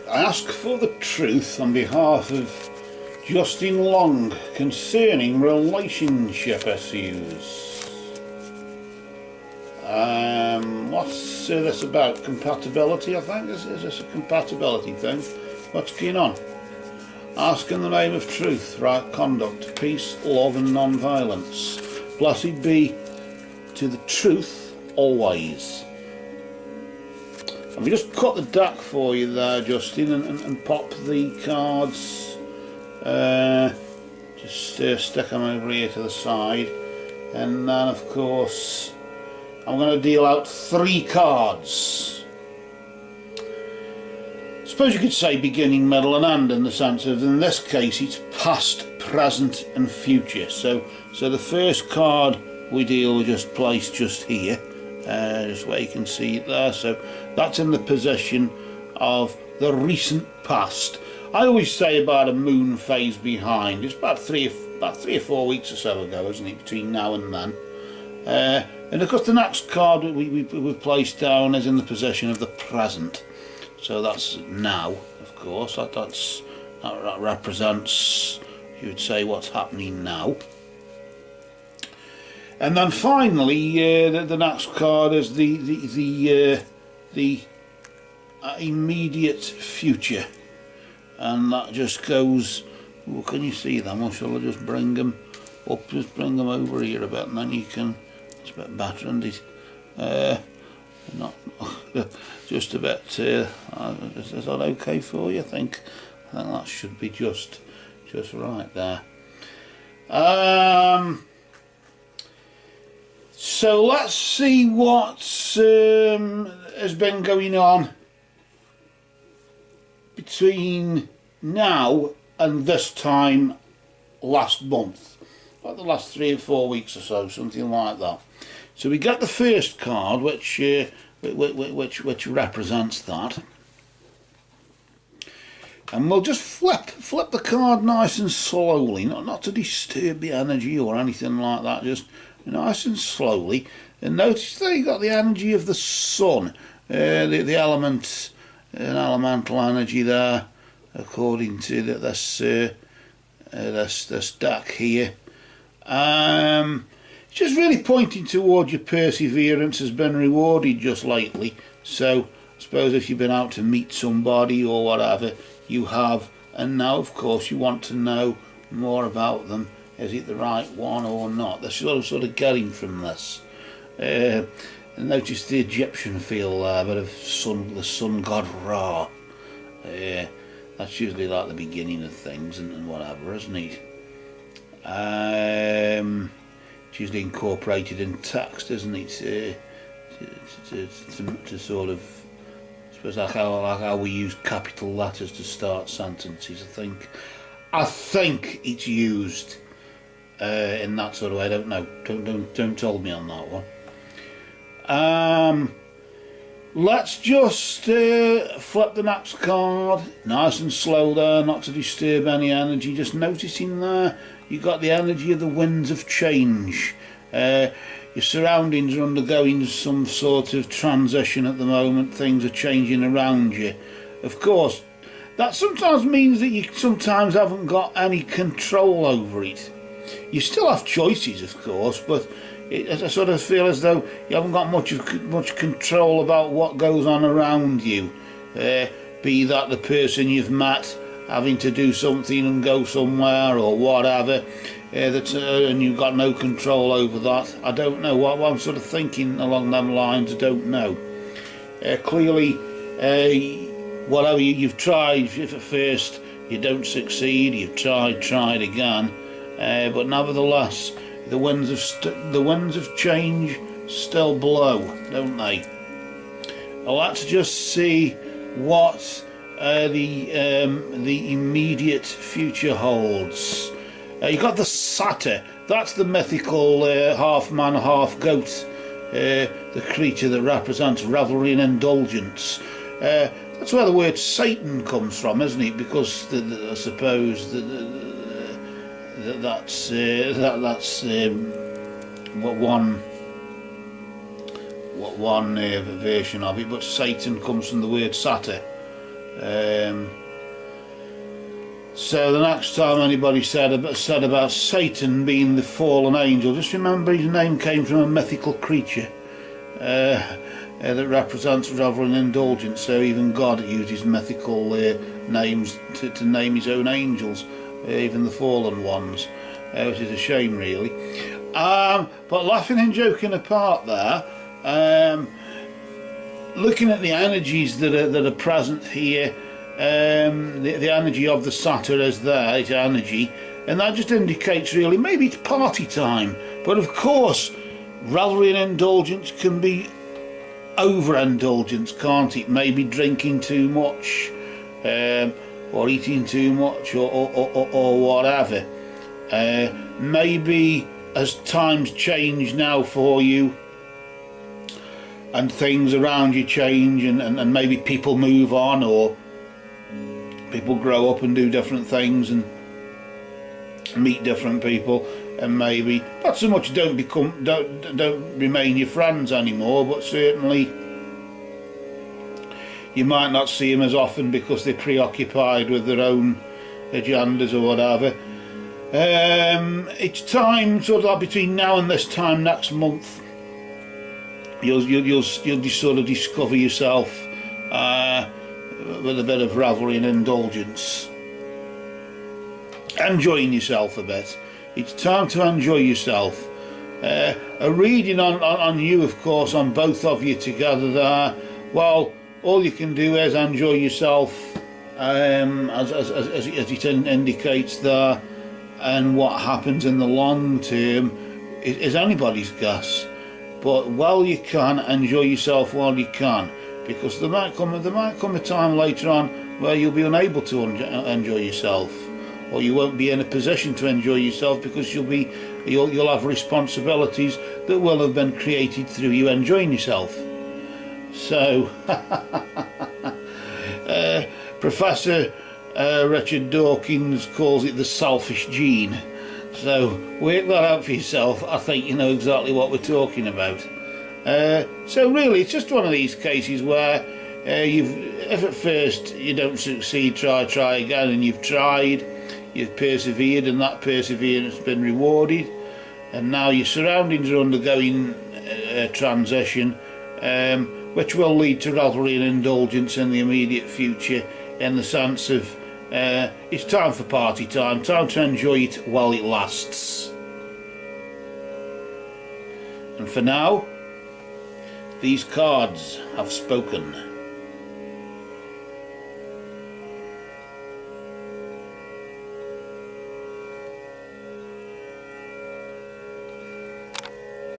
I ask for the truth on behalf of Justine Long concerning relationship issues. What's this about? Compatibility, I think? Is this a compatibility thing? What's going on? Ask in the name of truth, right conduct, peace, love and non-violence. Blessed be to the truth always. And we just cut the deck for you there, Justine, and pop the cards. Just stick them over here to the side. And then, of course, I'm going to deal out 3 cards. I suppose you could say beginning, middle and end, in the sense of, in this case, it's past, present and future. So the first card we deal with just placed just here. Just where you can see it there, so that's in the position of the recent past. I always say about a moon phase behind. It's about three or 4 weeks or so ago, isn't it, between now and then. And of course the next card we've placed down is in the position of the present. So that's now, of course. That represents, you would say, what's happening now. And then finally, the next card is the immediate future, and that just goes. Oh, can you see them? Or shall I just bring them up? Just bring them over here a bit, and then you can. It's a bit better, isn't it? Not just a bit. Is that okay for you? I think that should be just right there. So let's see what has been going on between now and this time last month, like the last 3 or 4 weeks or so, something like that. So we get the first card, which represents that, and we'll just flip the card nice and slowly, not to disturb the energy or anything like that, just nice and slowly. And notice that you got the energy of the sun, the elements, an elemental energy there, according to this deck here. Just really pointing towards your perseverance has been rewarded just lately. So I suppose if you've been out to meet somebody or whatever, you have, and now of course you want to know more about them. Is it the right one or not? That's sort of getting from this. Notice the Egyptian feel there, but of the sun god Ra. That's usually like the beginning of things and whatever, isn't it? It's usually incorporated in text, isn't it? To sort of, I suppose like how we use capital letters to start sentences. I think it's used in that sort of way. I don't know. Don't tell me on that one. Let's just flip the next card, nice and slow there, not to disturb any energy. Just noticing there, you got the energy of the winds of change. Your surroundings are undergoing some sort of transition at the moment. Things are changing around you. Of course, that sometimes means that you sometimes haven't got any control over it. You still have choices, of course, but I sort of feel as though you haven't got much control about what goes on around you. Be that the person you've met having to do something and go somewhere or whatever, and you've got no control over that. I don't know what I'm sort of thinking along them lines. I don't know. Clearly, whatever you've tried, if at first you don't succeed, you've tried again, but nevertheless, the winds of change still blow, don't they? Well, let's just see what the immediate future holds. You got the satyr. That's the mythical half man, half goat, the creature that represents revelry and indulgence. That's where the word Satan comes from, isn't it? Because I suppose that's one version of it, but Satan comes from the word satyr, So the next time anybody said about Satan being the fallen angel, just remember his name came from a mythical creature that represents revel and indulgence. So even God uses mythical names to name his own angels, even the fallen ones, which is a shame really. But laughing and joking apart there, looking at the energies that are present here, the energy of the satyr is there, it's energy, and that just indicates really maybe it's party time. But of course, revelry and indulgence can be overindulgence, can't it? Maybe drinking too much, or eating too much, or whatever. Maybe as times change now for you, and things around you change, and maybe people move on, or people grow up and do different things and meet different people, and maybe not so much don't remain your friends anymore, but certainly you might not see them as often because they're preoccupied with their own agendas or whatever. It's time, sort of like between now and this time next month, you'll just sort of discover yourself with a bit of revelry and indulgence, enjoying yourself a bit. It's time to enjoy yourself. A reading on you, of course, on both of you together there. Well, all you can do is enjoy yourself, as it indicates there, and what happens in the long term is anybody's guess. But while you can, enjoy yourself while you can, because there might come a time later on where you'll be unable to enjoy yourself, or you won't be in a position to enjoy yourself because you'll have responsibilities that will have been created through you enjoying yourself. So Professor Richard Dawkins calls it the selfish gene. So work that out for yourself. I think you know exactly what we're talking about. So really, it's just one of these cases where if at first you don't succeed, try again, and you've tried, you've persevered, and that perseverance has been rewarded, and now your surroundings are undergoing transition, which will lead to revelry and indulgence in the immediate future, in the sense of it's time for party time to enjoy it while it lasts. And for now, these cards have spoken.